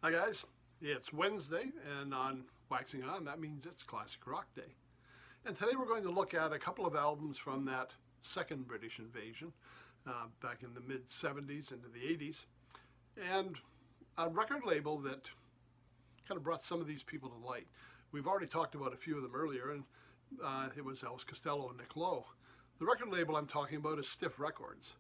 Hi guys, it's Wednesday, and on Waxing On, that means it's Classic Rock Day. And today we're going to look at a couple of albums from that second British invasion back in the mid-70s into the 80s, and a record label that kind of brought some of these people to light. We've already talked about a few of them earlier, and it was Elvis Costello and Nick Lowe. The record label I'm talking about is Stiff Records.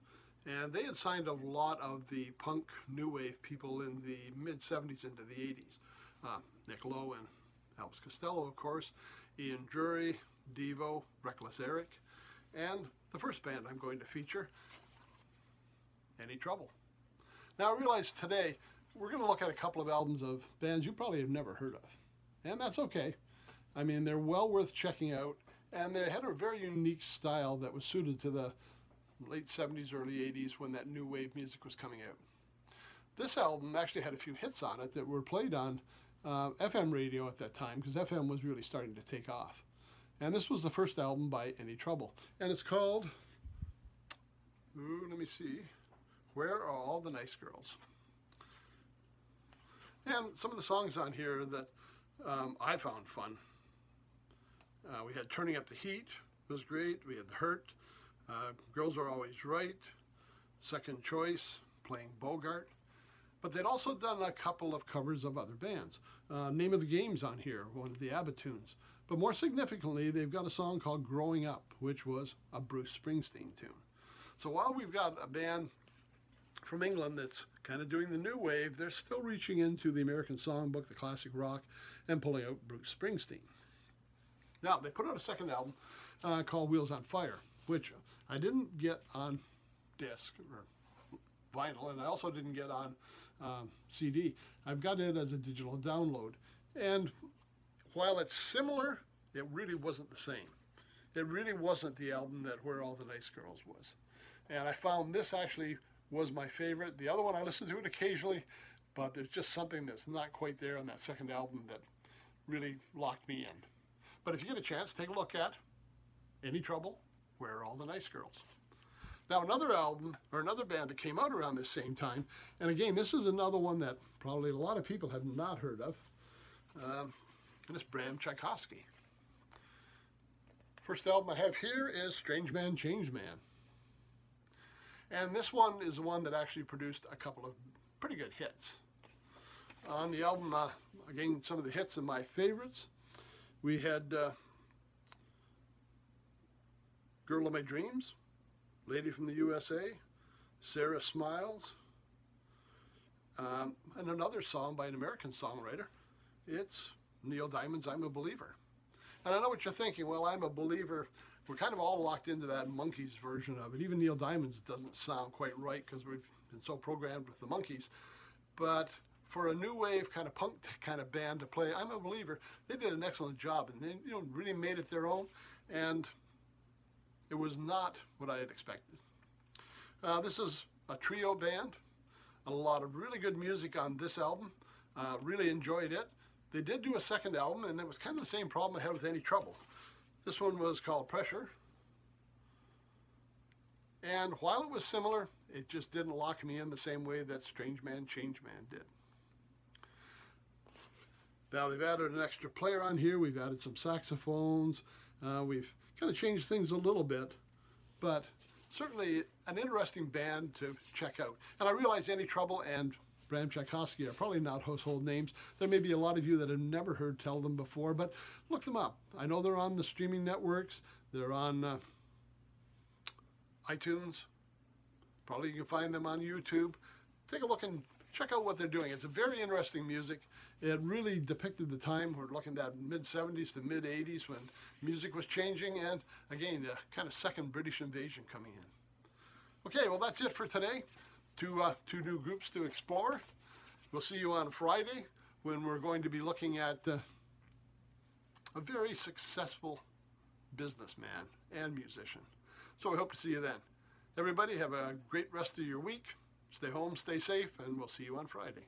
And they had signed a lot of the punk new wave people in the mid-70s into the 80s. Nick Lowe and Elvis Costello, of course, Ian Dury, Devo, Reckless Eric, and the first band I'm going to feature, Any Trouble. Now I realize today we're going to look at a couple of albums of bands you probably have never heard of. And that's okay. I mean, they're well worth checking out, and they had a very unique style that was suited to the late 70s, early 80s when that new wave music was coming out. This album actually had a few hits on it that were played on FM radio at that time, because FM was really starting to take off. And this was the first album by Any Trouble. And it's called, let me see, Where Are All the Nice Girls? And some of the songs on here that I found fun. We had Turning Up the Heat, was great. We had The Hurt. Girls Are Always Right, Second Choice, playing Bogart. But they'd also done a couple of covers of other bands. Name of the Game's on here, one of the ABBA tunes. But more significantly, they've got a song called Growing Up, which was a Bruce Springsteen tune. So while we've got a band from England that's kind of doing the new wave, they're still reaching into the American songbook, the classic rock, and pulling out Bruce Springsteen. Now, they put out a second album called Wheels on Fire, which I didn't get on disc or vinyl, and I also didn't get on CD. I've got it as a digital download. And while it's similar, it really wasn't the same. It really wasn't the album that Where All the Nice Girls was. And I found this actually was my favorite. The other one, I listen to it occasionally, but there's just something that's not quite there on that second album that really locked me in. But if you get a chance, take a look at Any Trouble, Where Are All the Nice Girls? Now another album, or another band that came out around this same time, and again, this is another one that probably a lot of people have not heard of, and it's Bram Tchaikovsky. First album I have here is Strange Man, Change Man. And this one is the one that actually produced a couple of pretty good hits. On the album, again, some of the hits of my favorites. We had Girl of My Dreams, Lady from the USA, Sarah Smiles, and another song by an American songwriter. It's Neil Diamond's I'm a Believer. And I know what you're thinking, well, I'm a Believer. We're kind of all locked into that Monkees version of it. Even Neil Diamond's doesn't sound quite right because we've been so programmed with the Monkees. But for a new wave kind of punk kind of band to play I'm a Believer, they did an excellent job, and they really made it their own, and it was not what I had expected. This is a trio band, a lot of really good music on this album. Really enjoyed it. They did do a second album, and it was kind of the same problem I had with Any Trouble. This one was called Pressure. And while it was similar, it just didn't lock me in the same way that Strange Man, Change Man did. Now they've added an extra player on here. We've added some saxophones. We've kind of changed things a little bit, but certainly an interesting band to check out. And I realize Any Trouble and Bram Tchaikovsky are probably not household names. There may be a lot of you that have never heard tell them before, but look them up. I know they're on the streaming networks. They're on iTunes. Probably you can find them on YouTube. Take a look and check out what they're doing. It's a very interesting music. It really depicted the time. We're looking at mid-70s to mid-80s when music was changing, and again, the kind of second British invasion coming in. Okay, well that's it for today. Two new groups to explore. We'll see you on Friday when we're going to be looking at a very successful businessman and musician. So we hope to see you then. Everybody have a great rest of your week. Stay home, stay safe, and we'll see you on Friday.